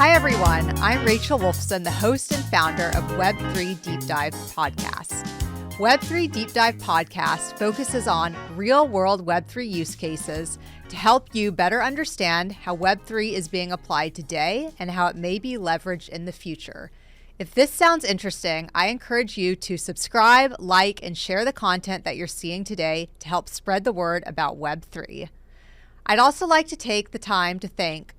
Hi, everyone. I'm Rachel Wolfson, the host and founder of Web3 Deep Dive Podcast. Web3 Deep Dive Podcast focuses on real-world Web3 use cases to help you better understand how Web3 is being applied today and how it may be leveraged in the future. If this sounds interesting, I encourage you to subscribe, like, and share the content that you're seeing today to help spread the word about Web3. I'd also like to take the time to thank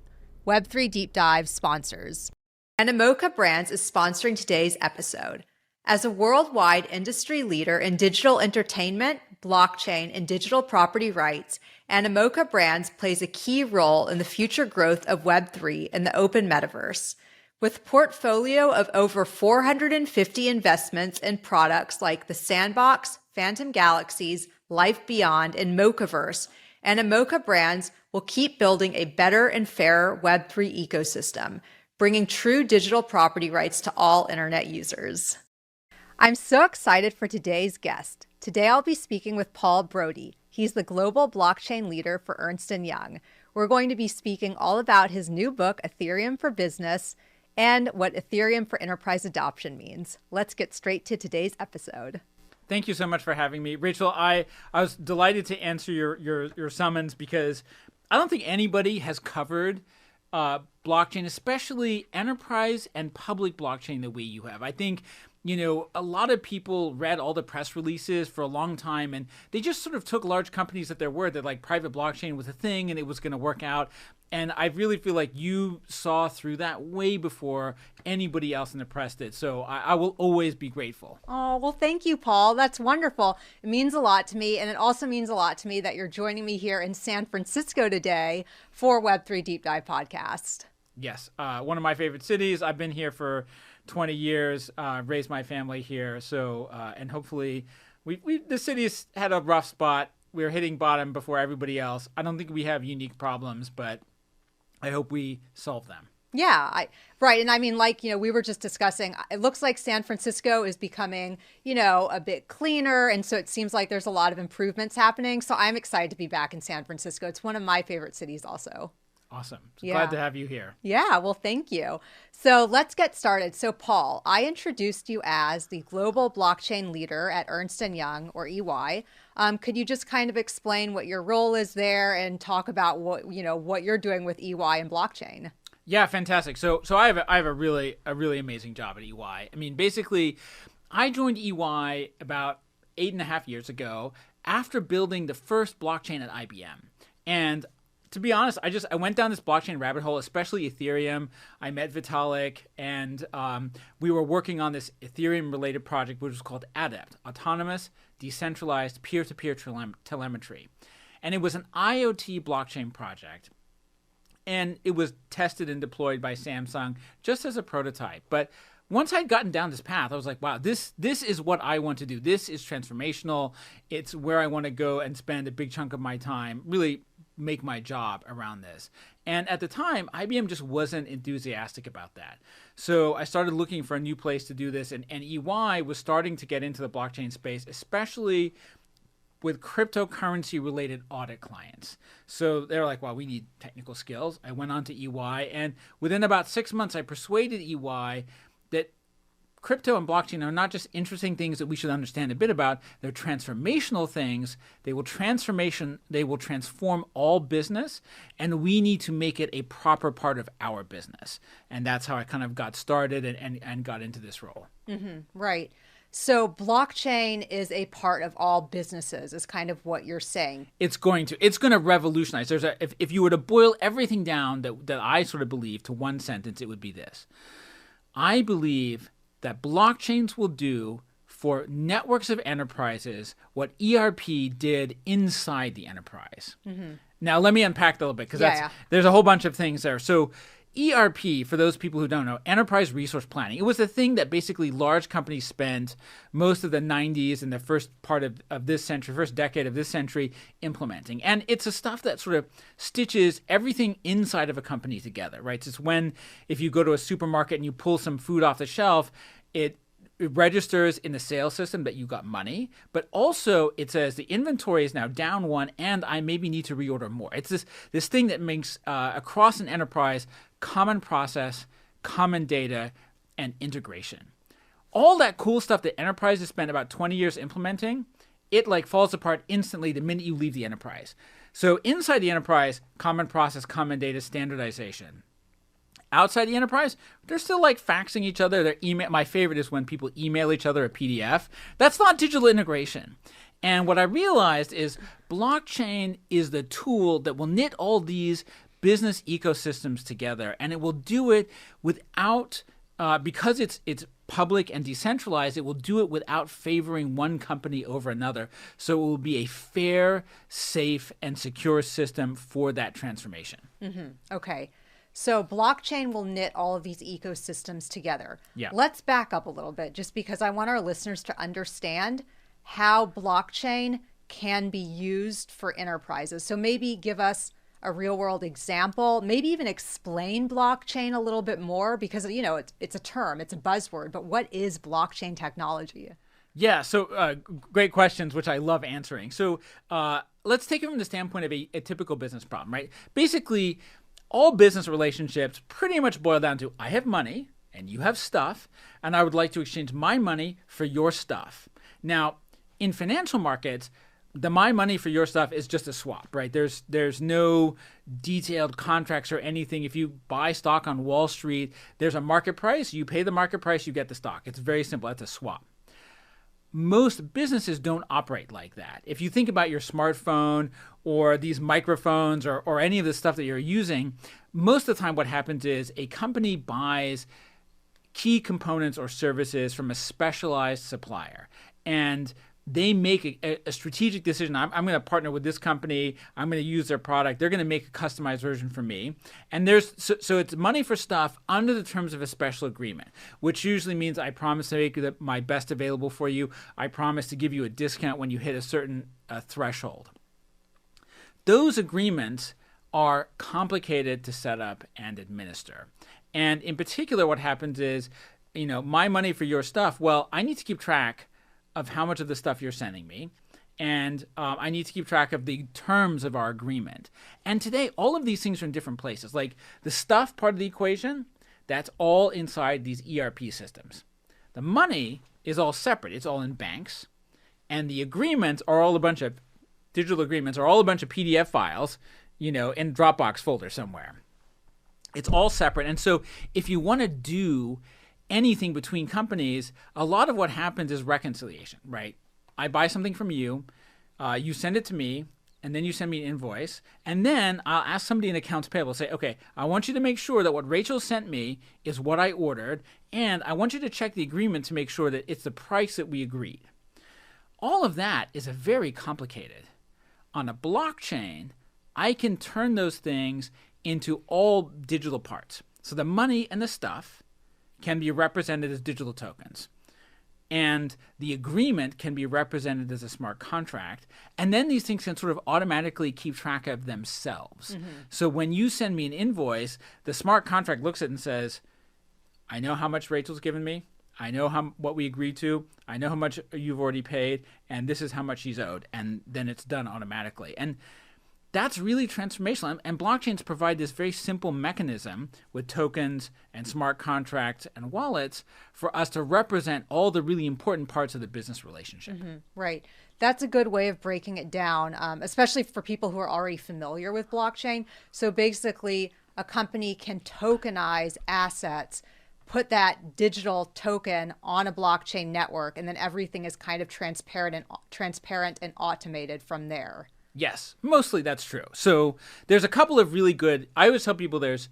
Web3 Deep Dive sponsors. Animoca Brands is sponsoring today's episode. As a worldwide industry leader in digital entertainment, blockchain, and digital property rights, Animoca Brands plays a key role in the future growth of Web3 and the open metaverse. With a portfolio of over 450 investments in products like the Sandbox, Phantom Galaxies, Life Beyond, and Mochaverse, Animoca Brands will keep building a better and fairer Web3 ecosystem, bringing true digital property rights to all internet users. I'm so excited for today's guest. Today I'll be speaking with Paul Brody. He's the global blockchain leader for Ernst Young. We're going to be speaking all about his new book, Ethereum for Business, and what Ethereum for Enterprise Adoption means. Let's get straight to today's episode. Thank you so much for having me. Rachel, I was delighted to answer your summons because I don't think anybody has covered blockchain, especially enterprise and public blockchain the way you have. I think, a lot of people read all the press releases for a long time and they just sort of took large companies at their word that like private blockchain was a thing and it was going to work out. And I really feel like you saw through that way before anybody else in the press did. So I will always be grateful. Oh, well, thank you, Paul. That's wonderful. It means a lot to me. And it also means a lot to me that you're joining me here in San Francisco today for Web3 Deep Dive Podcast. Yes. One of my favorite cities. I've been here for 20 years, raised my family here. So, and hopefully the city's had a rough spot. We're hitting bottom before everybody else. I don't think we have unique problems, but I hope we solve them. Yeah, right. And I mean, we were just discussing, it looks like San Francisco is becoming, a bit cleaner. And so it seems like there's a lot of improvements happening. So I'm excited to be back in San Francisco. It's one of my favorite cities also. Awesome. Glad to have you here. Yeah, well, thank you. So let's get started. So Paul, I introduced you as the global blockchain leader at Ernst Young, or EY. Could you just kind of explain what your role is there and talk about what you're doing with EY and blockchain? Yeah, fantastic. So I have a really amazing job at EY. I mean, basically, I joined EY about 8.5 years ago after building the first blockchain at IBM. And to be honest, I went down this blockchain rabbit hole, especially Ethereum. I met Vitalik, and we were working on this Ethereum-related project, which was called Adept, Autonomous Decentralized Peer-to-Peer Telemetry. And it was an IoT blockchain project. And it was tested and deployed by Samsung just as a prototype. But once I'd gotten down this path, I was like, wow, this is what I want to do. This is transformational. It's where I want to go and spend a big chunk of my time, really make my job around this. And at the time, IBM just wasn't enthusiastic about that. So I started looking for a new place to do this. And EY was starting to get into the blockchain space, especially with cryptocurrency-related audit clients. So they're like, well, we need technical skills. I went on to EY, and within about 6 months, I persuaded EY that crypto and blockchain are not just interesting things that we should understand a bit about. They're transformational things. They will transform all business, and we need to make it a proper part of our business. And that's how I kind of got started and got into this role. Mm-hmm. Right. So blockchain is a part of all businesses, is kind of what you're saying. It's going to revolutionize. If you were to boil everything down that I sort of believe to one sentence, it would be this. I believe that blockchains will do for networks of enterprises what ERP did inside the enterprise. Mm-hmm. Now, let me unpack that a little bit because there's a whole bunch of things there. So ERP, for those people who don't know, enterprise resource planning, it was the thing that basically large companies spent most of the 90s and the first part of this century, first decade of this century implementing. And it's the stuff that sort of stitches everything inside of a company together, right? It's when if you go to a supermarket and you pull some food off the shelf, it registers in the sales system that you got money, but also it says the inventory is now down 1 and I maybe need to reorder more. It's this thing that makes across an enterprise common process, common data, and integration. All that cool stuff that enterprises spent about 20 years implementing, it like falls apart instantly the minute you leave the enterprise. So inside the enterprise, common process, common data, standardization. Outside the enterprise, they're still like faxing each other. Their email. My favorite is when people email each other a PDF. That's not digital integration. And what I realized is blockchain is the tool that will knit all these business ecosystems together, and it will do it without, because it's public and decentralized, it will do it without favoring one company over another. So it will be a fair, safe, and secure system for that transformation. Mm-hmm. Okay. So blockchain will knit all of these ecosystems together. Yeah. Let's back up a little bit just because I want our listeners to understand how blockchain can be used for enterprises. So maybe give us a real world example, maybe even explain blockchain a little bit more because, you know, it's a term, it's a buzzword, but what is blockchain technology? Yeah, so great questions, which I love answering. So let's take it from the standpoint of a typical business problem, right? Basically, all business relationships pretty much boil down to I have money and you have stuff, and I would like to exchange my money for your stuff. Now, in financial markets, the my money for your stuff is just a swap, right? There's no detailed contracts or anything. If you buy stock on Wall Street, there's a market price. You pay the market price, you get the stock. It's very simple. That's a swap. Most businesses don't operate like that. If you think about your smartphone or these microphones or any of the stuff that you're using, most of the time what happens is a company buys key components or services from a specialized supplier. And they make a strategic decision. I'm going to partner with this company. I'm going to use their product. They're going to make a customized version for me. And so it's money for stuff under the terms of a special agreement, which usually means I promise to make my best available for you. I promise to give you a discount when you hit a certain threshold. Those agreements are complicated to set up and administer. And in particular, what happens is, you know, my money for your stuff. Well, I need to keep track of how much of the stuff you're sending me. And I need to keep track of the terms of our agreement. And today, all of these things are in different places. Like the stuff part of the equation, that's all inside these ERP systems. The money is all separate. It's all in banks. And the agreements are all a bunch of, digital agreements are all a bunch of PDF files, you know, in Dropbox folder somewhere. It's all separate. And so if you want to do anything between companies, a lot of what happens is reconciliation, right? I buy something from you, you send it to me, and then you send me an invoice, and then I'll ask somebody in accounts payable, say, okay, I want you to make sure that what Rachel sent me is what I ordered, and I want you to check the agreement to make sure that it's the price that we agreed. All of that is very complicated. On a blockchain, I can turn those things into all digital parts. So the money and the stuff can be represented as digital tokens. And the agreement can be represented as a smart contract. And then these things can sort of automatically keep track of themselves. Mm-hmm. So when you send me an invoice, the smart contract looks at it and says, I know how much Rachel's given me. I know what we agreed to. I know how much you've already paid. And this is how much she's owed. And then it's done automatically. And that's really transformational. And blockchains provide this very simple mechanism with tokens and smart contracts and wallets for us to represent all the really important parts of the business relationship. Mm-hmm. Right. That's a good way of breaking it down, especially for people who are already familiar with blockchain. So basically, a company can tokenize assets, put that digital token on a blockchain network, and then everything is kind of transparent and automated from there. Yes, mostly that's true. So there's a couple of really good, I always tell people there's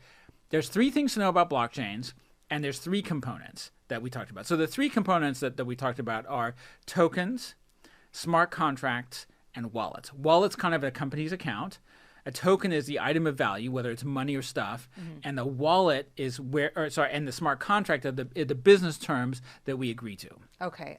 3 things to know about blockchains, and there's 3 components that we talked about. So the 3 components that we talked about are tokens, smart contracts, and wallets. Wallets kind of a company's account. A token is the item of value, whether it's money or stuff, mm-hmm. and the wallet is and the smart contract are the business terms that we agree to. Okay.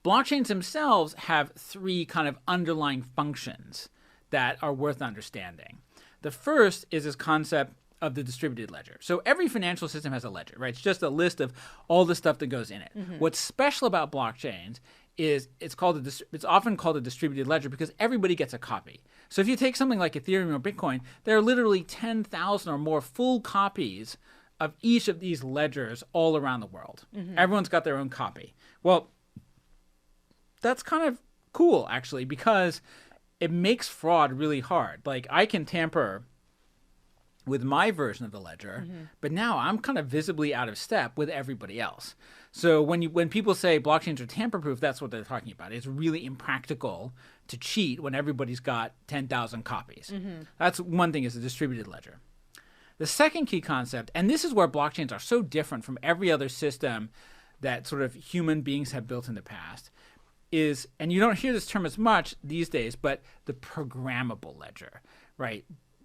Blockchains themselves have 3 kind of underlying functions that are worth understanding. The first is this concept of the distributed ledger. So every financial system has a ledger, right? It's just a list of all the stuff that goes in it. What's special about blockchains is it's often called a distributed ledger because everybody gets a copy. So if you take something like Ethereum or Bitcoin, there are literally 10,000 or more full copies of each of these ledgers all around the world. Everyone's got their own copy. Well, that's kind of cool, actually, because it makes fraud really hard. Like, I can tamper with my version of the ledger, but now I'm kind of visibly out of step with everybody else. So when people say blockchains are tamper-proof, that's what they're talking about. It's really impractical to cheat when everybody's got 10,000 copies. That's one thing, is a distributed ledger. The second key concept, and this is where blockchains are so different from every other system that sort of human beings have built in the past, is, and you don't hear this term as much these days, but the programmable ledger, right?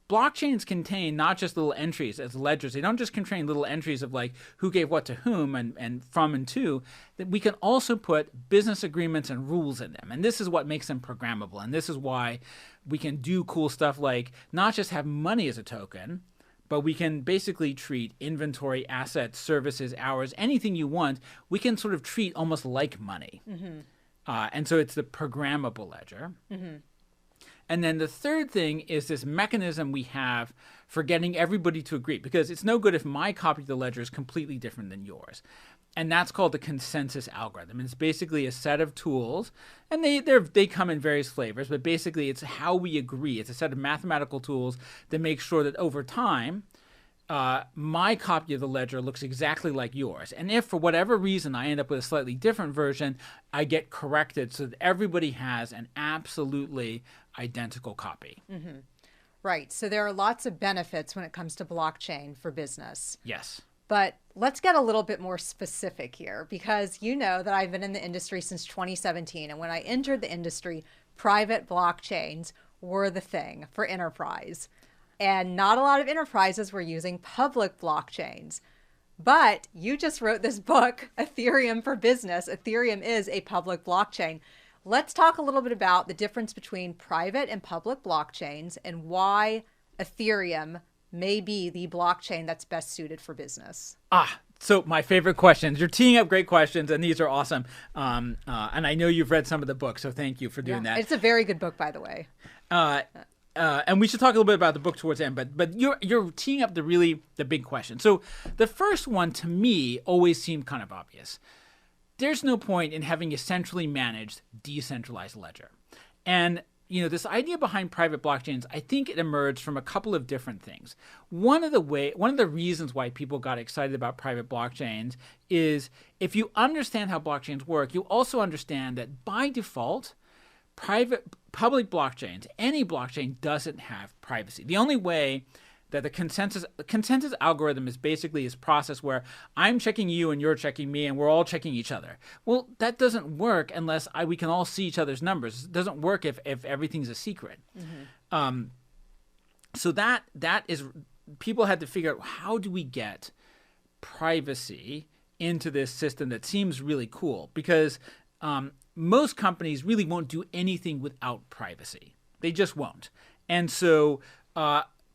Blockchains contain not just little entries as ledgers. They don't just contain little entries of like who gave what to whom and from and to. That we can also put business agreements and rules in them. And this is what makes them programmable. And this is why we can do cool stuff like not just have money as a token, but we can basically treat inventory, assets, services, hours, anything you want, we can sort of treat almost like money. And so it's the programmable ledger. And then the third thing is this mechanism we have for getting everybody to agree, because it's no good if my copy of the ledger is completely different than yours. And that's called the consensus algorithm. And it's basically a set of tools, and they come in various flavors, but basically it's how we agree. It's a set of mathematical tools that make sure that over time, my copy of the ledger looks exactly like yours. And if for whatever reason I end up with a slightly different version, I get corrected so that everybody has an absolutely identical copy. Right. So there are lots of benefits when it comes to blockchain for business. Yes. But let's get a little bit more specific here, because you know that I've been in the industry since 2017. And when I entered the industry, private blockchains were the thing for enterprise. And not a lot of enterprises were using public blockchains. But you just wrote this book, Ethereum for Business. Ethereum is a public blockchain. Let's talk a little bit about the difference between private and public blockchains and why Ethereum may be the blockchain that's best suited for business. So my favorite questions. You're teeing up great questions, and these are awesome. And I know you've read some of the book, so thank you for doing that. It's a very good book, by the way. And we should talk a little bit about the book towards the end, but you're teeing up the big question. So the first one to me always seemed kind of obvious. There's no point in having a centrally managed, decentralized ledger. And this idea behind private blockchains, I think it emerged from a couple of different things. One of the reasons why people got excited about private blockchains is if you understand how blockchains work, you also understand that by default, public blockchains, any blockchain doesn't have privacy. The only way that the consensus algorithm is basically this process where I'm checking you and you're checking me and we're all checking each other. Well, that doesn't work unless we can all see each other's numbers. It doesn't work if everything's a secret. So that is, people had to figure out, how do we get privacy into this system that seems really cool? Because most companies really won't do anything without privacy. They just won't. And so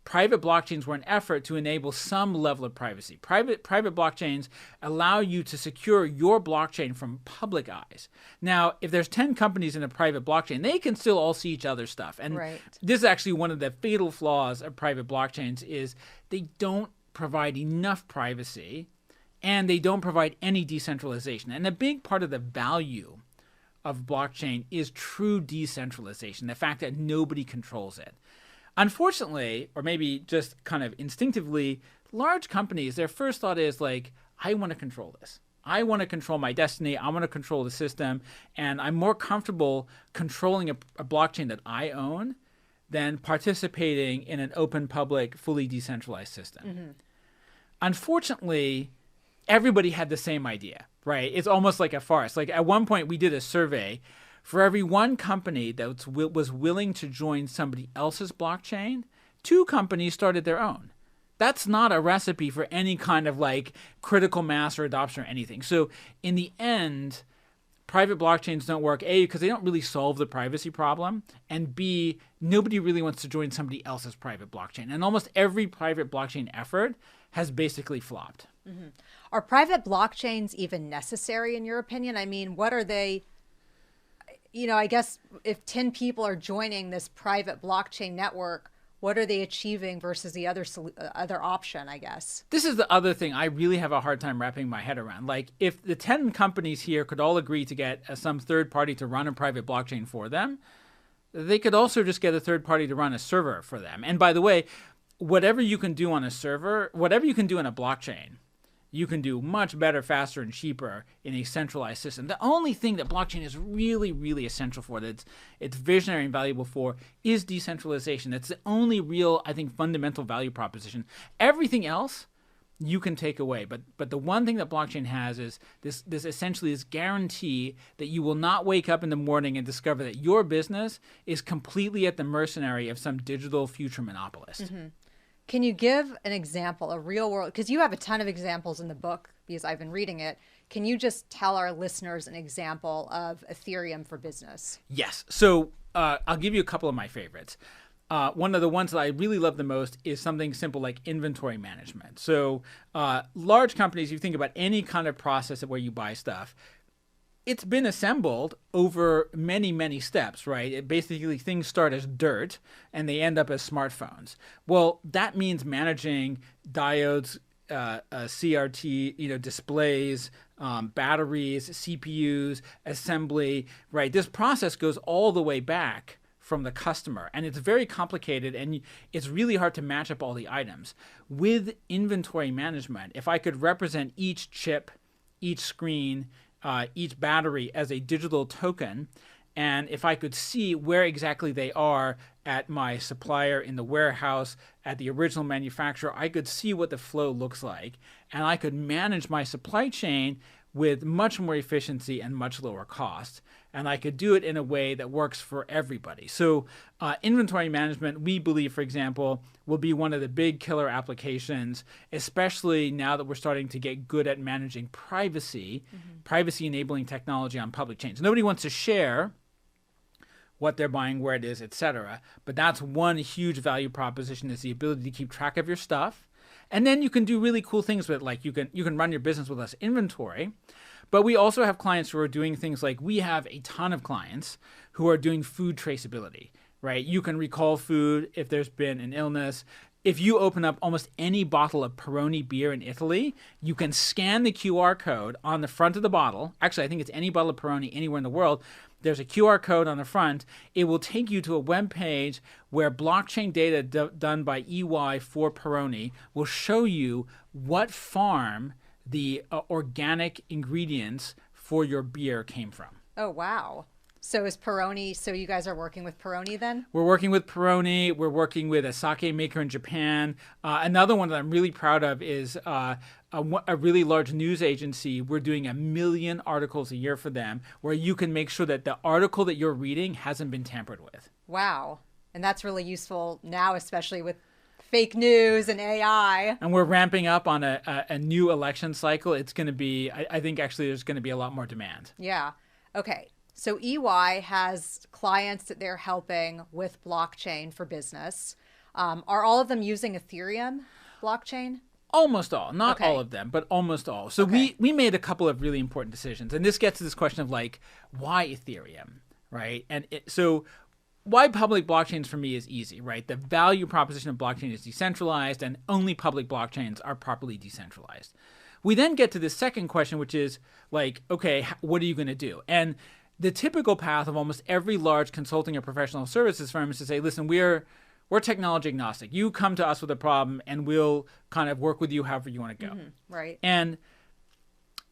private blockchains were an effort to enable some level of privacy. Private blockchains allow you to secure your blockchain from public eyes. Now, if there's 10 companies in a private blockchain, they can still all see each other's stuff. And this is actually one of the fatal flaws of private blockchains is they don't provide enough privacy and they don't provide any decentralization. And a big part of the value of blockchain is true decentralization, the fact that nobody controls it. Unfortunately, or maybe just kind of instinctively, large companies, their first thought is like, I want to control this. I want to control my destiny. I want to control the system. And I'm more comfortable controlling a blockchain that I own than participating in an open, public, fully decentralized system. Unfortunately, everybody had the same idea, right? It's almost like a farce. Like at one point we did a survey. For every one company that was willing to join somebody else's blockchain, 2 companies started their own. That's not a recipe for any kind of like critical mass or adoption or anything. So in the end, private blockchains don't work, A, because they don't really solve the privacy problem, and B, nobody really wants to join somebody else's private blockchain. And almost every private blockchain effort has basically flopped. Mm-hmm. Are private blockchains even necessary in your opinion? I mean, what are they? I guess if 10 people are joining this private blockchain network, what are they achieving versus the other option, I guess? This is the other thing I really have a hard time wrapping my head around. Like, if the 10 companies here could all agree to get some third party to run a private blockchain for them, they could also just get a third party to run a server for them. And by the way, whatever you can do on a server, whatever you can do in a blockchain, you can do much better, faster, and cheaper in a centralized system. The only thing that blockchain is really, really essential for, that it's visionary and valuable for, is decentralization. That's the only real, I think, fundamental value proposition. Everything else you can take away. But the one thing that blockchain has is this essentially this guarantee that you will not wake up in the morning and discover that your business is completely at the mercenary of some digital future monopolist. Mm-hmm. Can you give an example, a real world, because you have a ton of examples in the book because I've been reading it. Can you just tell our listeners an example of Ethereum for business? Yes. So I'll give you a couple of my favorites. One of the ones that I really love the most is something simple like inventory management. So large companies, you think about any kind of process where you buy stuff, it's been assembled over many, many steps, right? Basically, things start as dirt and they end up as smartphones. Well, that means managing diodes, CRT, displays, batteries, CPUs, assembly, right? This process goes all the way back from the customer, and it's very complicated, and it's really hard to match up all the items. With inventory management, if I could represent each chip, each screen, each battery as a digital token, and if I could see where exactly they are at my supplier in the warehouse, at the original manufacturer, I could see what the flow looks like, and I could manage my supply chain with much more efficiency and much lower cost. And I could do it in a way that works for everybody. So inventory management, we believe, for example, will be one of the big killer applications, especially now that we're starting to get good at managing privacy, privacy-enabling technology on public chains. Nobody wants to share what they're buying, where it is, etc. But that's one huge value proposition, is the ability to keep track of your stuff. And then you can do really cool things with it, like you can run your business with less inventory. But we also have clients who are doing things like, we have a ton of clients who are doing food traceability, right? You can recall food if there's been an illness. If you open up almost any bottle of Peroni beer in Italy, you can scan the QR code on the front of the bottle. Actually, I think it's any bottle of Peroni anywhere in the world. There's a QR code on the front. It will take you to a web page where blockchain data done by EY for Peroni will show you what farm the organic ingredients for your beer came from. Oh, wow. So is Peroni, so you guys are working with Peroni then? We're working with Peroni. We're working with a sake maker in Japan. Another one that I'm really proud of is a really large news agency. We're doing 1 million articles a year for them, where you can make sure that the article that you're reading hasn't been tampered with. Wow. And that's really useful now, especially with fake news and AI. And we're ramping up on a new election cycle. It's going to be, I think actually there's going to be a lot more demand. Yeah. Okay. So EY has clients that they're helping with blockchain for business. Are all of them using Ethereum blockchain? Almost all. Not all of them, but almost all. So we made a couple of really important decisions. And this gets to this question of like, why Ethereum, right? And so why public blockchains for me is easy, right? The value proposition of blockchain is decentralized, and only public blockchains are properly decentralized. We then get to the second question, which is like, okay, what are you going to do? And the typical path of almost every large consulting or professional services firm is to say, listen, we're technology agnostic. You come to us with a problem and we'll kind of work with you however you want to go. Right. And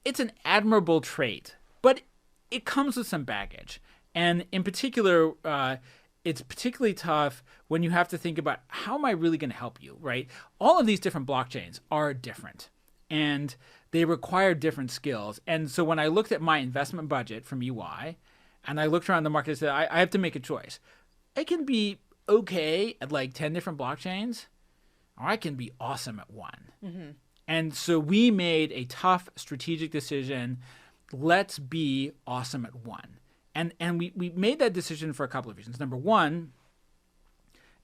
it's an admirable trait, but it comes with some baggage. And in particular, it's particularly tough when you have to think about, how am I really going to help you, right? All of these different blockchains are different, and they require different skills. And so when I looked at my investment budget from EY, and I looked around the market and said, I have to make a choice. I can be okay at like 10 different blockchains, or I can be awesome at one. And so we made a tough strategic decision let's be awesome at one. And we made that decision for a couple of reasons. Number one,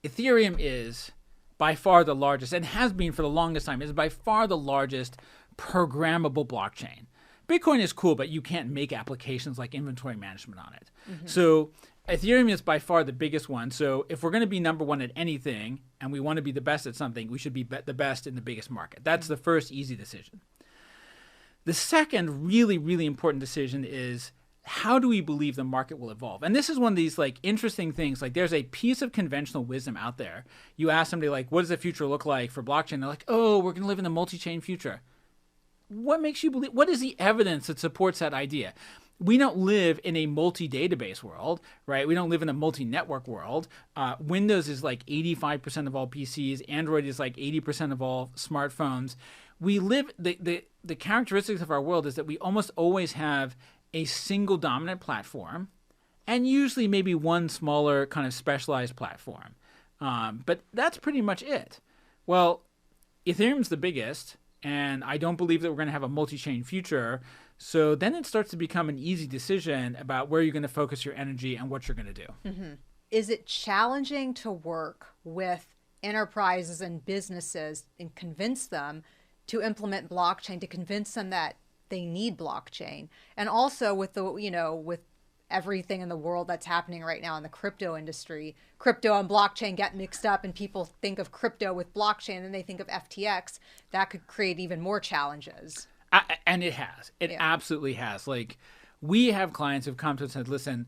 Ethereum is by far the largest, and has been for the longest time, is by far the largest programmable blockchain. Bitcoin is cool, but you can't make applications like inventory management on it. So Ethereum is by far the biggest one. So if we're going to be number one at anything, and we want to be the best at something, we should be the best in the biggest market. That's the first easy decision. The second really, really important decision is, how do we believe the market will evolve? And this is one of these like interesting things. Like, there's a piece of conventional wisdom out there. You ask somebody like, what does the future look like for blockchain? They're like, oh, we're going to live in a multi-chain future. What makes you believe? What is the evidence that supports that idea? We don't live in a multi-database world, right? We don't live in a multi-network world. Windows is like 85% of all PCs. Android is like 80% of all smartphones. We live, the characteristics of our world is that we almost always have a single dominant platform, and usually maybe one smaller kind of specialized platform. But that's pretty much it. Well, Ethereum's the biggest, and I don't believe that we're going to have a multi-chain future. So then it starts to become an easy decision about where you're going to focus your energy and what you're going to do. Is it challenging to work with enterprises and businesses and convince them to implement blockchain, to convince them that they need blockchain? And also with the, with everything in the world that's happening right now in the crypto industry, crypto and blockchain get mixed up, and people think of crypto with blockchain and they think of FTX. That could create even more challenges. And it has. It absolutely has. Like, we have clients who've come to us and said, listen,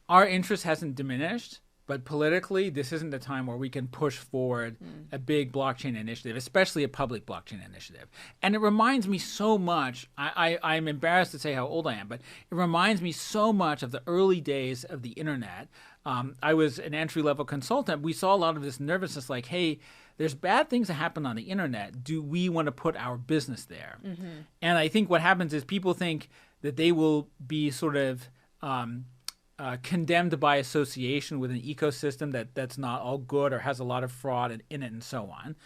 our interest hasn't diminished, but politically, this isn't the time where we can push forward a big blockchain initiative, especially a public blockchain initiative. And it reminds me so much, I'm embarrassed to say how old I am, but it reminds me so much of the early days of the internet. I was an entry-level consultant. We saw a lot of this nervousness like, hey, there's bad things that happen on the internet. Do we want to put our business there? And I think what happens is people think that they will be sort of condemned by association with an ecosystem that's not all good or has a lot of fraud in it and so on.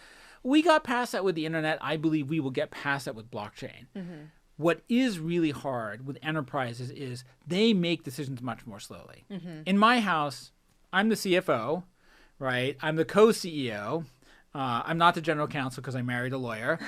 We got past that with the internet. I believe we will get past that with blockchain. What is really hard with enterprises is they make decisions much more slowly. In my house, I'm the CFO, right? I'm the co-CEO. I'm not the general counsel because I married a lawyer.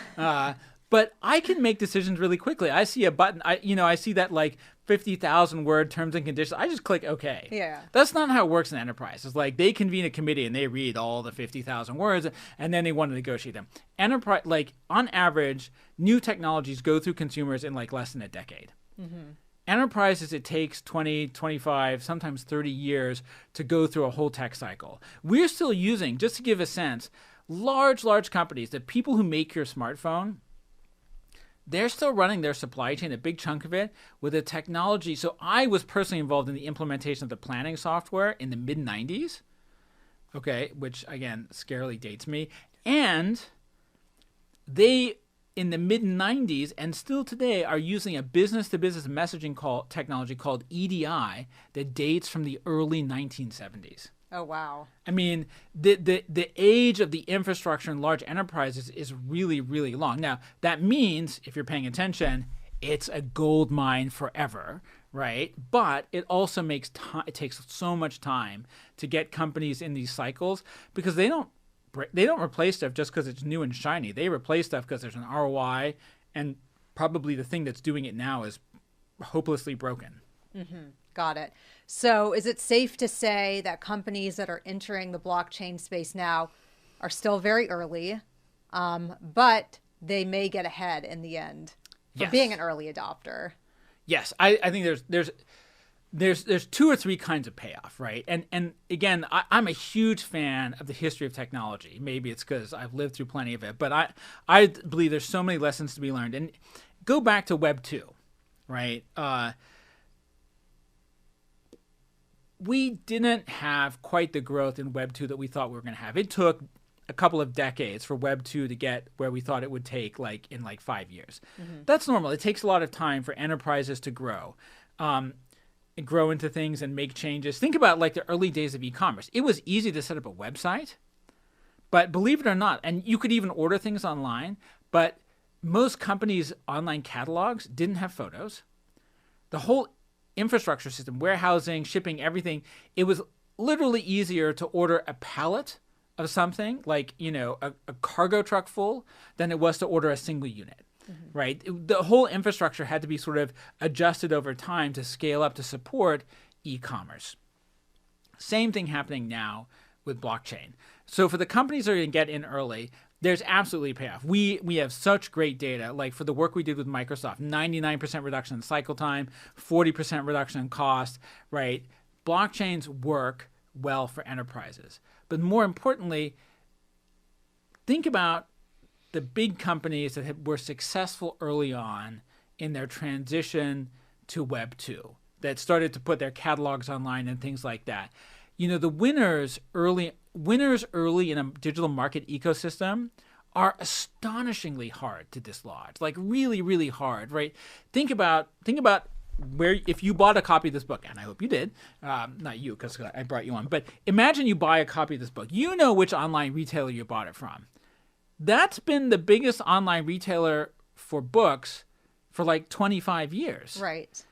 But I can make decisions really quickly. I see a button, I see that like 50,000 word terms and conditions. I just click OK. Yeah. That's not how it works in enterprise. It's like they convene a committee and they read all the 50,000 words and then they want to negotiate them. Enterprise, like on average, new technologies go through consumers in like less than a decade. Enterprises, it takes 20, 25, sometimes 30 years to go through a whole tech cycle. We're still using, just to give a sense, large companies, the people who make your smartphone, they're still running their supply chain, a big chunk of it, with a technology. So I was personally involved in the implementation of the planning software in the mid-90s, okay, which, again, scarily dates me. And they, in the mid-90s and still today, are using a business-to-business messaging technology called EDI that dates from the early 1970s. Oh, wow. I mean, the age of the infrastructure in large enterprises is really, really long. Now, that means, if you're paying attention, it's a gold mine forever, right? But it also makes time. It takes so much time to get companies in these cycles because they don't replace stuff just because it's new and shiny. They replace stuff because there's an ROI, and probably the thing that's doing it now is hopelessly broken. Got it. So is it safe to say that companies that are entering the blockchain space now are still very early, but they may get ahead in the end for being an early adopter? Yes, I think there's two or three kinds of payoff, right? And again, I'm a huge fan of the history of technology. Maybe it's because I've lived through plenty of it, but I believe there's so many lessons to be learned. And go back to Web 2, right? We didn't have quite the growth in Web 2 that we thought we were going to have. It took a couple of decades for Web 2 to get where we thought it would take, like in like 5 years. That's normal. It takes a lot of time for enterprises to grow, and grow into things and make changes. Think about like the early days of e-commerce. It was easy to set up a website, but believe it or not, and you could even order things online, but most companies' online catalogs didn't have photos, the whole infrastructure system, warehousing, shipping, everything, it was literally easier to order a pallet of something like, a cargo truck full than it was to order a single unit, right? The whole infrastructure had to be sort of adjusted over time to scale up to support e-commerce. Same thing happening now with blockchain. So for the companies that are going to get in early, there's absolutely payoff. We have such great data. Like for the work we did with Microsoft, 99% reduction in cycle time, 40% reduction in cost, right? Blockchains work well for enterprises. But more importantly, think about the big companies that were successful early on in their transition to Web 2, that started to put their catalogs online and things like that. The winners early in a digital market ecosystem are astonishingly hard to dislodge, like really, really hard, right? Think about where, if you bought a copy of this book, and I hope you did, not you because I brought you on, but imagine you buy a copy of this book. You know which online retailer you bought it from. That's been the biggest online retailer for books for like 25 years. Right.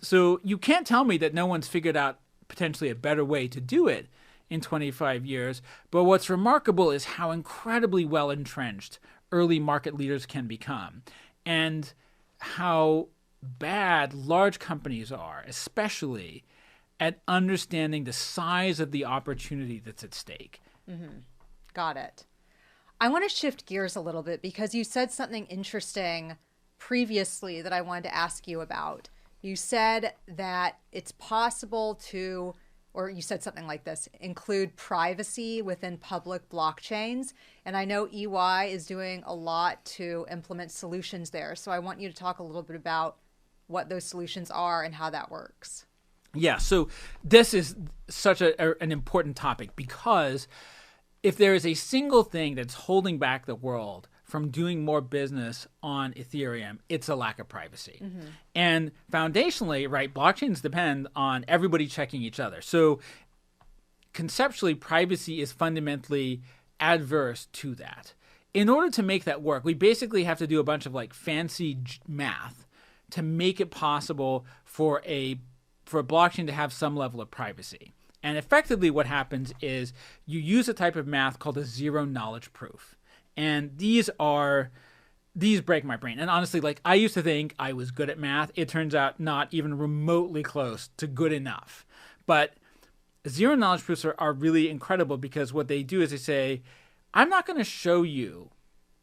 So you can't tell me that no one's figured out potentially a better way to do it in 25 years. But what's remarkable is how incredibly well entrenched early market leaders can become, and how bad large companies are, especially at understanding the size of the opportunity that's at stake. Got it. I want to shift gears a little bit because you said something interesting previously that I wanted to ask you about. You said that it's possible to, or you said something like this, include privacy within public blockchains. And I know EY is doing a lot to implement solutions there. So I want you to talk a little bit about what those solutions are and how that works. Yeah, so this is such an important topic, because if there is a single thing that's holding back the world from doing more business on Ethereum, it's a lack of privacy. And foundationally, right, blockchains depend on everybody checking each other. So conceptually, privacy is fundamentally adverse to that. In order to make that work, we basically have to do a bunch of like fancy math to make it possible for a blockchain to have some level of privacy. And effectively what happens is you use a type of math called a zero knowledge proof. And these break my brain. And honestly, like, I used to think I was good at math. It turns out not even remotely close to good enough. But zero knowledge proofs are really incredible, because what they do is they say, I'm not going to show you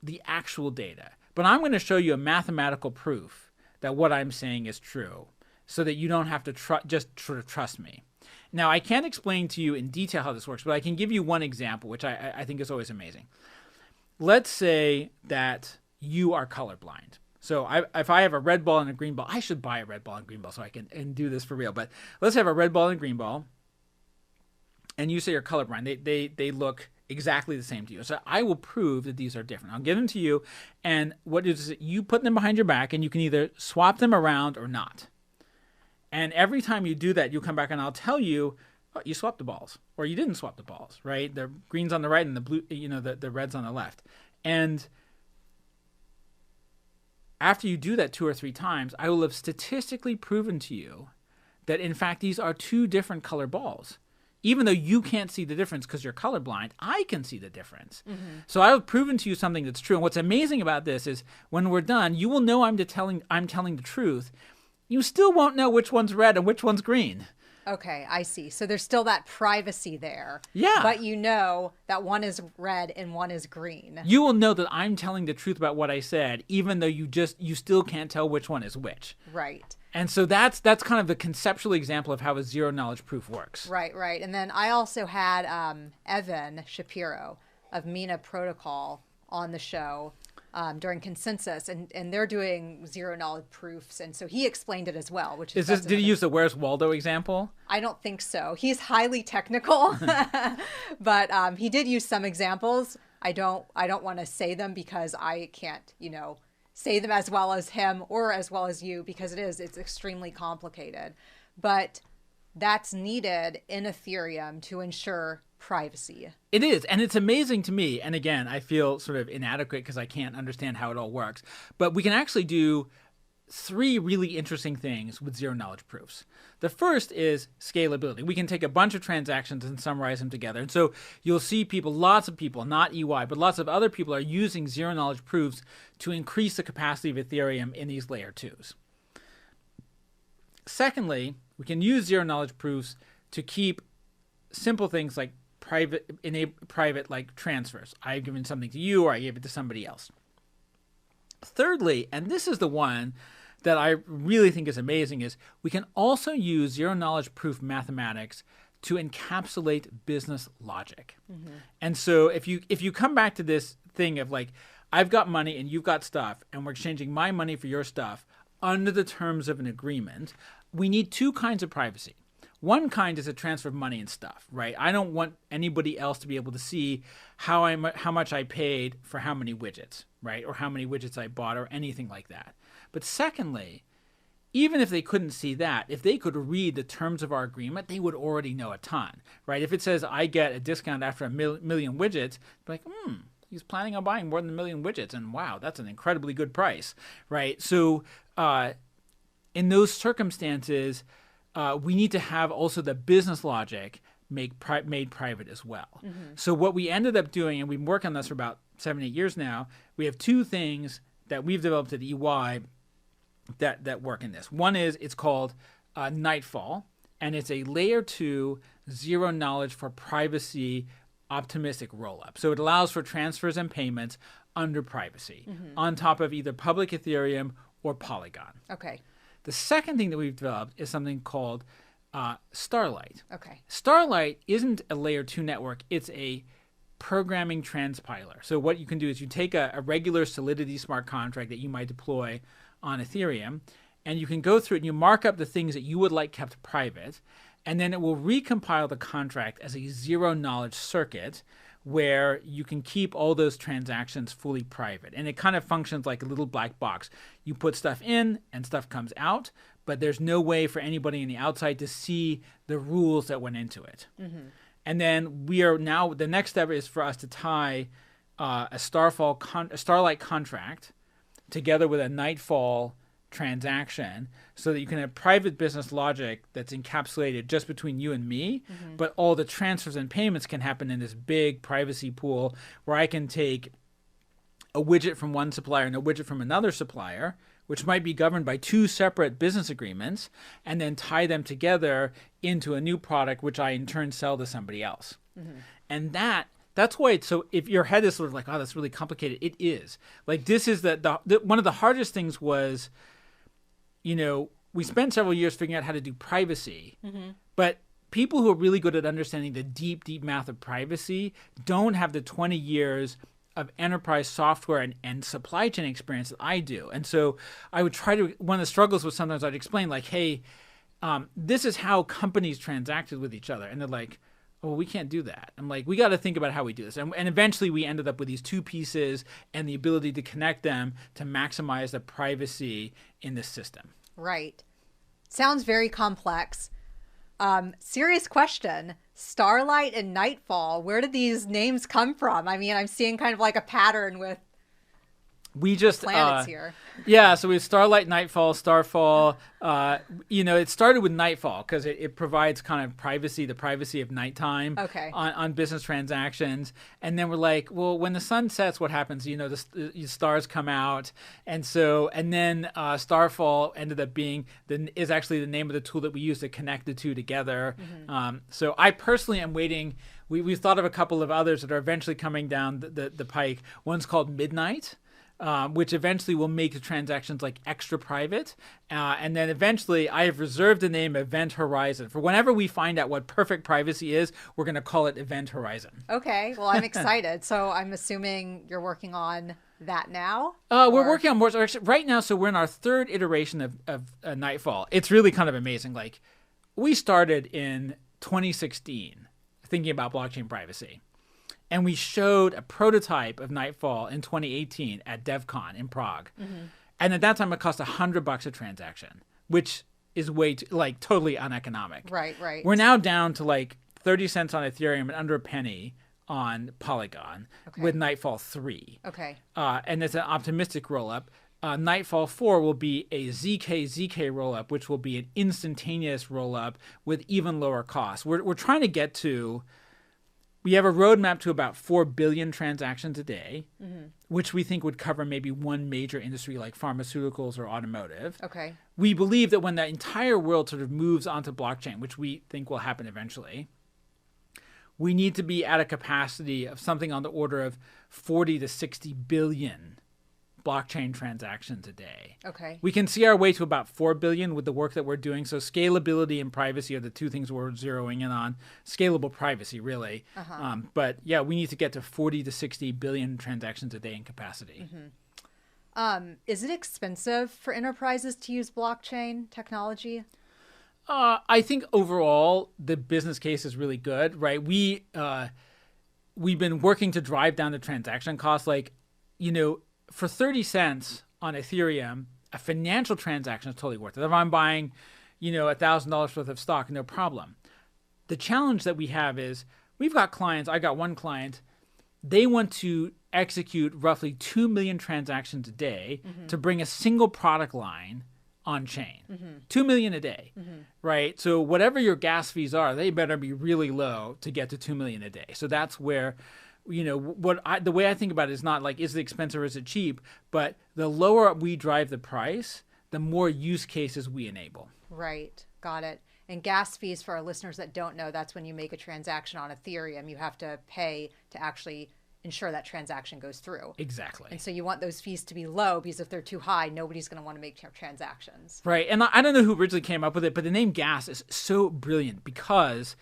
the actual data, but I'm going to show you a mathematical proof that what I'm saying is true, so that you don't have to just sort of trust me. Now, I can't explain to you in detail how this works, but I can give you one example, which I think is always amazing. Let's say that you are colorblind. So if I have a red ball and a green ball, I should buy a red ball and green ball so I can do this for real. But let's have a red ball and a green ball, and you say you're colorblind. They look exactly the same to you. So I will prove that these are different. I'll give them to you, and what is it? You put them behind your back, and you can either swap them around or not. And every time you do that, you'll come back and I'll tell you, oh, you swapped the balls, or you didn't swap the balls, right? The green's on the right and the blue, the red's on the left. And after you do that 2 or 3 times, I will have statistically proven to you that, in fact, these are 2 different color balls. Even though you can't see the difference because you're colorblind, I can see the difference. So I've proven to you something that's true. And what's amazing about this is when we're done, you will know I'm telling the truth. You still won't know which one's red and which one's green. Okay, I see. So there's still that privacy there. Yeah. But you know that one is red and one is green. You will know that I'm telling the truth about what I said, even though you still can't tell which one is which. Right. And so that's kind of the conceptual example of how a zero knowledge proof works. Right. And then I also had Evan Shapiro of Mina Protocol on the show during Consensus, and they're doing zero knowledge proofs, and so he explained it as well. Which is did he use the Where's Waldo example? I don't think so. He's highly technical, but he did use some examples. I don't want to say them because I can't, say them as well as him or as well as you, because it's extremely complicated. But that's needed in Ethereum to ensure privacy. It is, and it's amazing to me. And again, I feel sort of inadequate because I can't understand how it all works. But we can actually do three really interesting things with zero-knowledge proofs. The first is scalability. We can take a bunch of transactions and summarize them together. And so you'll see lots of people, not EY, but lots of other people are using zero-knowledge proofs to increase the capacity of Ethereum in these layer 2s. Secondly, we can use zero-knowledge proofs to keep simple things like private like transfers. I've given something to you or I gave it to somebody else. Thirdly, and this is the one that I really think is amazing, is we can also use zero-knowledge proof mathematics to encapsulate business logic. Mm-hmm. And so if you come back to this thing of like, I've got money and you've got stuff, and we're exchanging my money for your stuff under the terms of an agreement, we need two kinds of privacy. One kind is a transfer of money and stuff, right? I don't want anybody else to be able to see how much I paid for how many widgets, right? Or how many widgets I bought or anything like that. But secondly, even if they couldn't see that, if they could read the terms of our agreement, they would already know a ton, right? If it says I get a discount after a million widgets, like, he's planning on buying more than 1 million widgets, and wow, that's an incredibly good price, right? So in those circumstances, we need to have also the business logic made private as well. Mm-hmm. So what we ended up doing, and we've been working on this for about 7-8 years now, we have two things that we've developed at EY that work in this. One is it's called Nightfall, and it's a layer 2 zero knowledge for privacy optimistic rollup. So it allows for transfers and payments under privacy on top of either public Ethereum or Polygon. Okay. The second thing that we've developed is something called Starlight. Okay. Starlight isn't a layer 2 network. It's a programming transpiler. So what you can do is you take a regular Solidity smart contract that you might deploy on Ethereum, and you can go through it and you mark up the things that you would like kept private, and then it will recompile the contract as a zero-knowledge circuit where you can keep all those transactions fully private. And it kind of functions like a little black box. You put stuff in and stuff comes out, but there's no way for anybody on the outside to see the rules that went into it. Mm-hmm. And then the next step is for us to tie a Starlight contract together with a Nightfall transaction so that you can have private business logic that's encapsulated just between you and me, but all the transfers and payments can happen in this big privacy pool where I can take a widget from one supplier and a widget from another supplier, which might be governed by two separate business agreements, and then tie them together into a new product, which I in turn sell to somebody else. Mm-hmm. And that's why it's so, if your head is sort of like, oh, that's really complicated, it is. Like, this is one of the hardest things was, we spent several years figuring out how to do privacy, but people who are really good at understanding the deep, deep math of privacy don't have the 20 years of enterprise software and supply chain experience that I do. And so I would one of the struggles was sometimes I'd explain like, hey, this is how companies transacted with each other. And they're like, oh, we can't do that. I'm like, we got to think about how we do this. And eventually we ended up with these two pieces and the ability to connect them to maximize the privacy in the system. Right. Sounds very complex. Serious question. Starlight and Nightfall, where did these names come from? I mean, I'm seeing kind of like a pattern with planets here. Yeah, so we have Starlight, Nightfall, Starfall. It started with Nightfall because it provides kind of the privacy of nighttime on business transactions. And then we're like, well, when the sun sets, what happens? The stars come out. And then Starfall ended up being is actually the name of the tool that we use to connect the two together. Mm-hmm. So I personally am waiting. We've thought of a couple of others that are eventually coming down the pike. One's called Midnight, which eventually will make the transactions like extra private. And then eventually I have reserved the name Event Horizon. For whenever we find out what perfect privacy is, we're going to call it Event Horizon. Okay. Well, I'm excited. So I'm assuming you're working on that now? We're working on more. So actually, right now, so we're in our third iteration of Nightfall. It's really kind of amazing. Like, we started in 2016 thinking about blockchain privacy. And we showed a prototype of Nightfall in 2018 at DevCon in Prague. Mm-hmm. And at that time, it cost $100 a transaction, which is totally uneconomic. Right. We're now down to like 30 cents on Ethereum and under a penny on Polygon with Nightfall 3. Okay. And it's an optimistic rollup. Nightfall 4 will be a ZK rollup, which will be an instantaneous rollup with even lower costs. We're trying to get to, we have a roadmap to about 4 billion transactions a day, which we think would cover maybe one major industry like pharmaceuticals or automotive. Okay. We believe that when the entire world sort of moves onto blockchain, which we think will happen eventually, we need to be at a capacity of something on the order of 40 to 60 billion blockchain transactions a day. Okay. We can see our way to about 4 billion with the work that we're doing. So scalability and privacy are the two things we're zeroing in on. Scalable privacy, really. But yeah, we need to get to 40 to 60 billion transactions a day in capacity. Is it expensive for enterprises to use blockchain technology? I think overall the business case is really good, right? We've been working to drive down the transaction costs. For 30 cents on Ethereum, a financial transaction is totally worth it. If I'm buying, $1,000 worth of stock, no problem. The challenge that we have is we've got clients. I got one client. They want to execute roughly 2 million transactions a day to bring a single product line on chain. 2 million a day, right? So whatever your gas fees are, they better be really low to get to 2 million a day. So that's where, the way I think about it is not like, is it expensive or is it cheap? But the lower we drive the price, the more use cases we enable. Right. Got it. And gas fees, for our listeners that don't know, that's when you make a transaction on Ethereum, you have to pay to actually ensure that transaction goes through. Exactly. And so you want those fees to be low, because if they're too high, nobody's going to want to make transactions. Right. And I don't know who originally came up with it, but the name gas is so brilliant because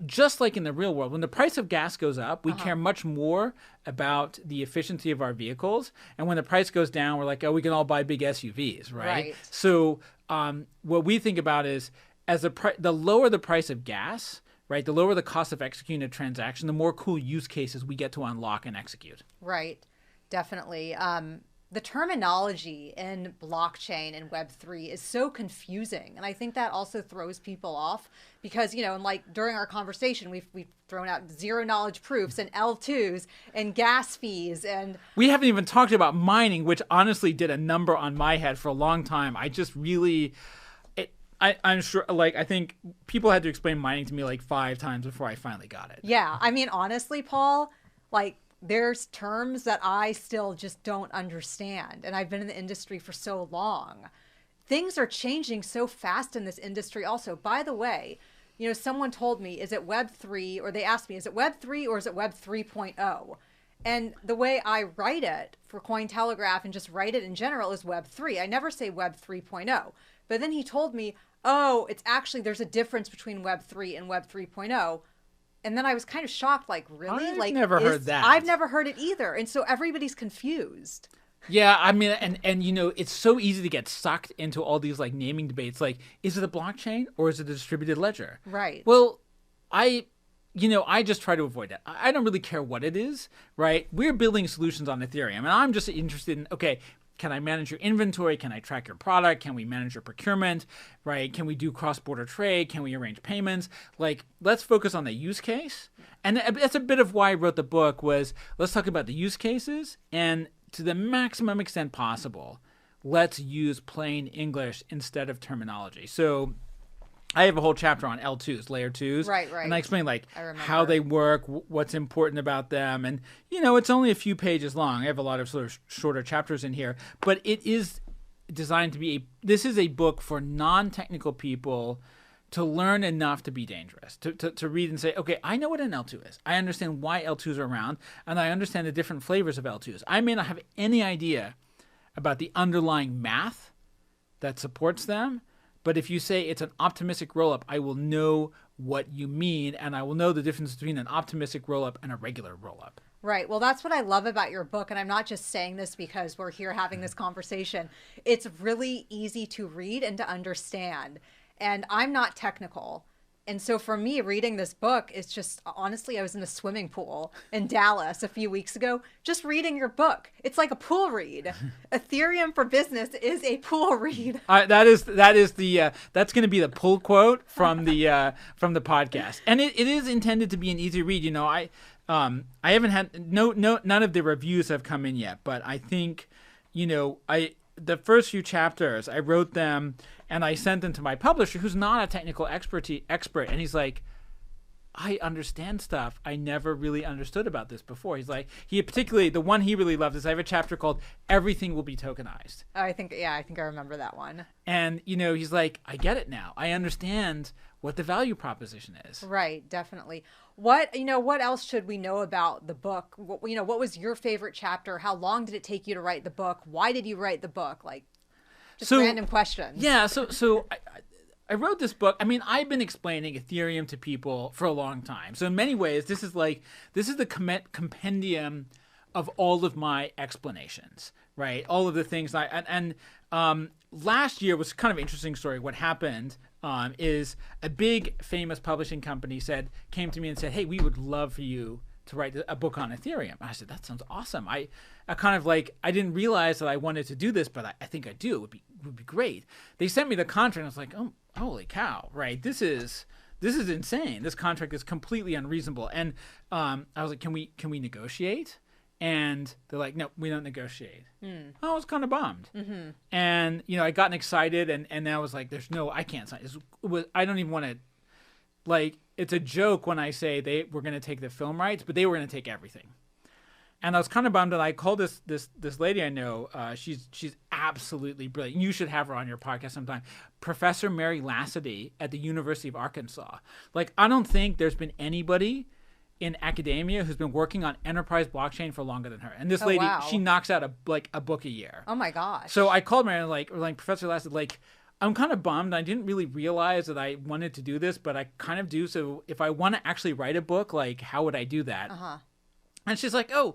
just like in the real world, when the price of gas goes up, we care much more about the efficiency of our vehicles. And when the price goes down, we're like, oh, we can all buy big SUVs, right? So what we think about is, as the lower the price of gas, right, the lower the cost of executing a transaction, the more cool use cases we get to unlock and execute. Right. Definitely. The terminology in blockchain and Web3 is so confusing. And I think that also throws people off because, and like during our conversation, we've thrown out zero knowledge proofs and L2s and gas fees. And we haven't even talked about mining, which honestly did a number on my head for a long time. I just really, I'm sure, I think people had to explain mining to me like 5 times before I finally got it. Yeah. I mean, honestly, Paul, there's terms that I still just don't understand. And I've been in the industry for so long. Things are changing so fast in this industry also. By the way, someone told me, is it Web3? Or they asked me, is it Web3 or is it Web 3.0? And the way I write it for Cointelegraph and just write it in general is Web3. I never say Web 3.0. But then he told me, oh, it's actually, there's a difference between Web 3 and Web 3.0. And then I was kind of shocked, really? I've never heard that. I've never heard it either. And so everybody's confused. Yeah, I mean, and it's so easy to get sucked into all these naming debates. Is it a blockchain or is it a distributed ledger? Right. Well, I just try to avoid that. I don't really care what it is, right? We're building solutions on Ethereum, and I'm just interested in, okay, can I manage your inventory? Can I track your product? Can we manage your procurement, right? Can we do cross-border trade? Can we arrange payments? Let's focus on the use case. And that's a bit of why I wrote the book was, let's talk about the use cases, and to the maximum extent possible, let's use plain English instead of terminology. So I have a whole chapter on L2s, layer 2s. Right. And I explain how they work, what's important about them. And, it's only a few pages long. I have a lot of sort of shorter chapters in here. But it is designed to be this is a book for non-technical people to learn enough to be dangerous, to read and say, okay, I know what an L2 is. I understand why L2s are around, and I understand the different flavors of L2s. I may not have any idea about the underlying math that supports them, but if you say it's an optimistic rollup, I will know what you mean, and I will know the difference between an optimistic rollup and a regular rollup. Right. Well, that's what I love about your book. And I'm not just saying this because we're here having this conversation. It's really easy to read and to understand. And I'm not technical. And so for me, reading this book is just, honestly, I was in a swimming pool in Dallas a few weeks ago, just reading your book. It's like a pool read. Ethereum for Business is a pool read. That's going to be the pull quote from the podcast. And it is intended to be an easy read. I haven't had, none of the reviews have come in yet, but I think the first few chapters, I wrote them and I sent them to my publisher, who's not a technical expert, and he's like, I understand stuff I never really understood about this before. He's like, particularly the one he really loved is I have a chapter called "Everything Will Be Tokenized." I think I remember that one. And he's like, I get it now. I understand what the value proposition is. Right, definitely. What else should we know about the book? What was your favorite chapter? How long did it take you to write the book? Why did you write the book? Like, just random questions. Yeah. So I wrote this book. I mean, I've been explaining Ethereum to people for a long time. So in many ways, this is the compendium of all of my explanations, right? All of the things last year was kind of an interesting story. What happened is a big famous publishing company came to me and said, hey, we would love for you to write a book on Ethereum. And I said, that sounds awesome. I kind of I didn't realize that I wanted to do this, but I think I do. It would be great. They sent me the contract and I was like, oh, holy cow, right? This is insane. This contract is completely unreasonable. And I was like, can we negotiate? And they're like, no, we don't negotiate. I was kind of bummed. Mm-hmm. And, I gotten excited and then I was like, I can't sign. I don't even want to, it's a joke when I say they were going to take the film rights, but they were going to take everything. And I was kind of bummed, and I called this lady I know. She's absolutely brilliant. You should have her on your podcast sometime. Professor Mary Lassity at the University of Arkansas. I don't think there's been anybody in academia who's been working on enterprise blockchain for longer than her. And this lady, wow. She knocks out a book a year. Oh my gosh. So I called Mary and like Professor Lassity, I'm kind of bummed. I didn't really realize that I wanted to do this, but I kind of do. So if I want to actually write a book, how would I do that? Uh-huh. And she's like, oh,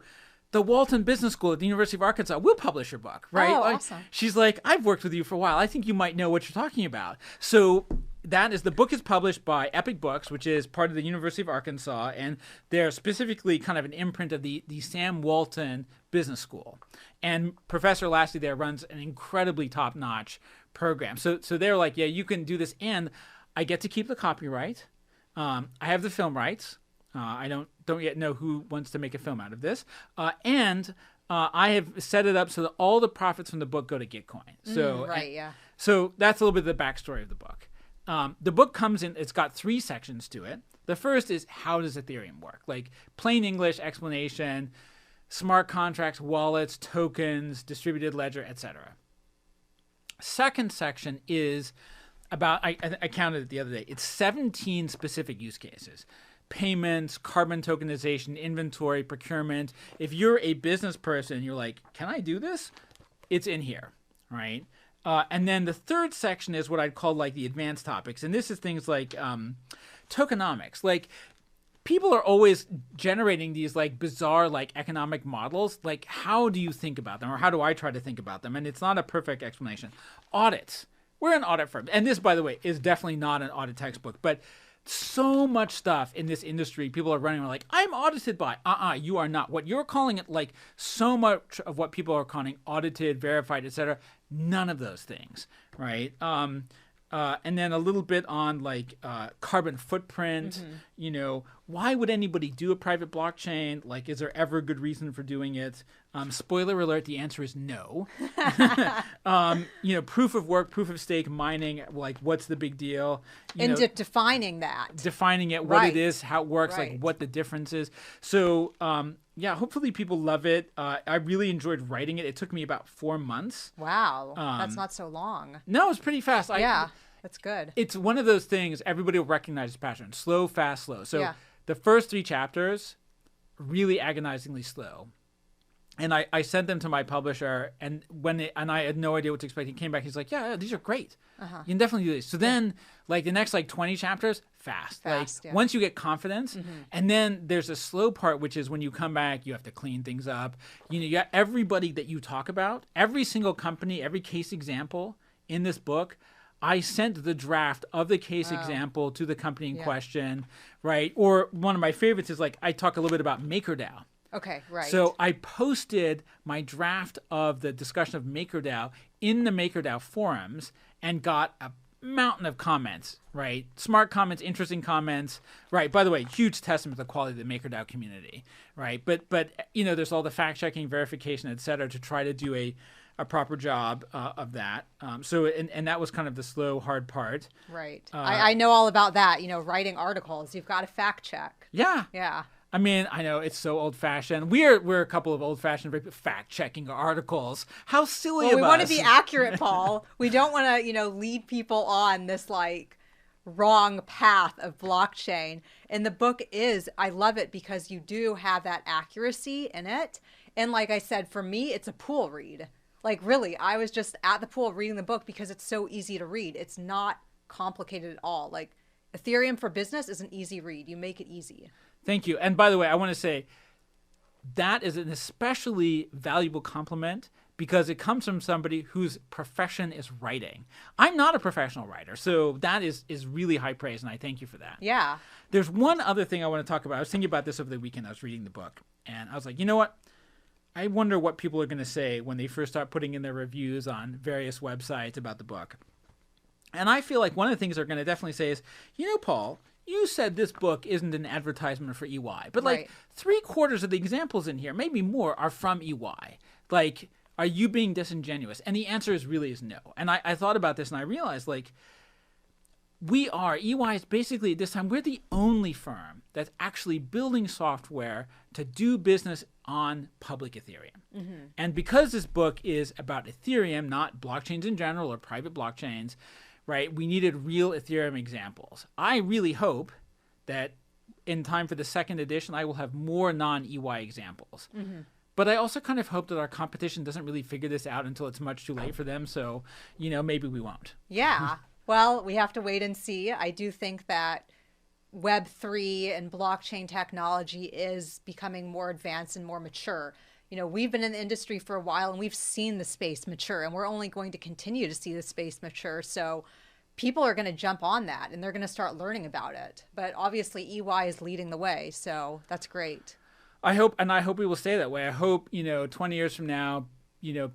the Walton Business School at the University of Arkansas will publish your book, right? Oh, awesome. She's like, I've worked with you for a while. I think you might know what you're talking about. So the book is published by Epic Books, which is part of the University of Arkansas, and they're specifically kind of an imprint of the Sam Walton Business School. And Professor Lassity there runs an incredibly top-notch program. So they're like, yeah, you can do this, and I get to keep the copyright. I have the film rights. I don't yet know who wants to make a film out of this. And I have set it up so that all the profits from the book go to Gitcoin. So So that's a little bit of the backstory of the book. The book comes in, it's got 3 sections to it. The first is, how does Ethereum work? Plain English explanation, smart contracts, wallets, tokens, distributed ledger, etc. Second section is about, I counted it the other day, it's 17 specific use cases. Payments, carbon tokenization, inventory, procurement. If you're a business person, you're like, can I do this? It's in here, right? And then the third section is what I'd call the advanced topics. And this is things like tokenomics. People are always generating these bizarre economic models. How do you think about them? Or how do I try to think about them? And it's not a perfect explanation. Audits. We're an audit firm. And this, by the way, is definitely not an audit textbook. But so much stuff in this industry, people are running around I'm audited by. You are not. What you're calling it, so much of what people are calling audited, verified, etc. None of those things, right? And then a little bit on carbon footprint. Mm-hmm. Why would anybody do a private blockchain? Is there ever a good reason for doing it? Spoiler alert, the answer is no. Proof of work, proof of stake, mining, what's the big deal? Defining that. Defining it, what it is, how it works, what the difference is. So, hopefully people love it. I really enjoyed writing it. It took me about 4 months. Wow. That's not so long. No, it's pretty fast. That's good. It's one of those things everybody will recognize as pattern. Slow, fast, slow. So the first 3 chapters, really agonizingly slow. And I sent them to my publisher, and I had no idea what to expect. He came back, he's like, yeah, these are great. Uh-huh. You can definitely do this. So then, the next 20 chapters, fast. Once you get confidence, and then there's a slow part, which is when you come back, you have to clean things up. You got everybody that you talk about, every single company, every case example in this book. I sent the draft of the case example to the company in question, right? Or one of my favorites is I talk a little bit about MakerDAO. Okay, right. So I posted my draft of the discussion of MakerDAO in the MakerDAO forums and got mountain of comments, right? Smart comments, interesting comments, right? By the way, huge testament to the quality of the MakerDAO community, right? But there's all the fact checking, verification, et cetera, to try to do a proper job of that. And that was kind of the slow, hard part. Right. I know all about that. Writing articles, you've got to fact check. Yeah. Yeah. I mean, I know it's so old-fashioned. We're a couple of old-fashioned fact-checking articles. How silly of us. We want to be accurate, Paul. We don't want to, lead people on this wrong path of blockchain. And the book I love it because you do have that accuracy in it. And like I said, for me, it's a pool read. Really, I was just at the pool reading the book because it's so easy to read. It's not complicated at all. Ethereum for Business is an easy read. You make it easy. Thank you. And by the way, I want to say that is an especially valuable compliment because it comes from somebody whose profession is writing. I'm not a professional writer, so that is really high praise, and I thank you for that. Yeah. There's one other thing I want to talk about. I was thinking about this over the weekend. I was reading the book, and I was like, you know what? I wonder what people are going to say when they first start putting in their reviews on various websites about the book. And I feel like one of the things they're going to definitely say is, Paul, you said this book isn't an advertisement for EY, but right. 3/4 of the examples in here, maybe more, are from EY. Are you being disingenuous? And the answer is no. And I thought about this and I realized EY is basically at this time, we're the only firm that's actually building software to do business on public Ethereum. Mm-hmm. And because this book is about Ethereum, not blockchains in general or private blockchains, right? We needed real Ethereum examples. I really hope that in time for the second edition, I will have more non-EY examples. Mm-hmm. But I also kind of hope that our competition doesn't really figure this out until it's much too late for them. So, maybe we won't. Yeah. Well, we have to wait and see. I do think that Web3 and blockchain technology is becoming more advanced and more mature. We've been in the industry for a while and we've seen the space mature, and we're only going to continue to see the space mature. So people are going to jump on that and they're going to start learning about it. But obviously EY is leading the way. So that's great. I hope we will stay that way. I hope, 20 years from now,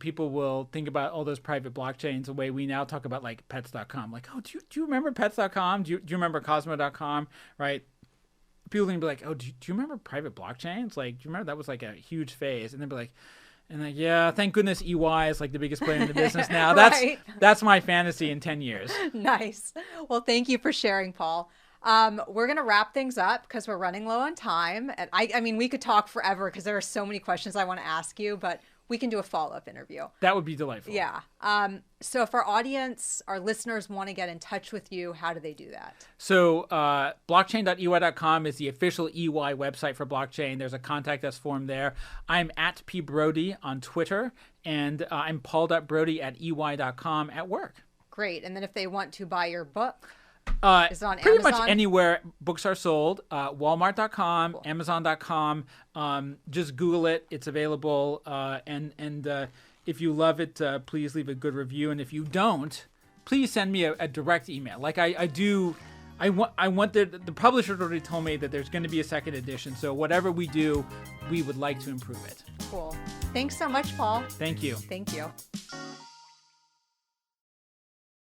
people will think about all those private blockchains the way we now talk about pets.com. Do you remember pets.com? Do you remember cosmo.com? Right? People are going to be like, oh, do you remember private blockchains? Do you remember that was a huge phase? And they'll be like, yeah, thank goodness EY is the biggest player in the business now. Right. That's my fantasy in 10 years. Nice. Well, thank you for sharing, Paul. We're going to wrap things up because we're running low on time. And I mean, we could talk forever because there are so many questions I want to ask you, but we can do a follow-up interview. That would be delightful. Yeah. So if our audience, our listeners want to get in touch with you, how do they do that? So blockchain.ey.com is the official EY website for blockchain. There's a contact us form there. I'm at pbrody on Twitter, and I'm paul.brody@ey.com at work. Great. And then if they want to buy your book, is it on pretty Amazon? much anywhere books are sold. Walmart.com, cool. Amazon.com. Just Google it. It's available. And if you love it, please leave a good review. And if you don't, please send me a direct email. I do. I want the publisher already told me that there's going to be a second edition. So whatever we do, we would like to improve it. Cool. Thanks so much, Paul. Thank you. Thank you.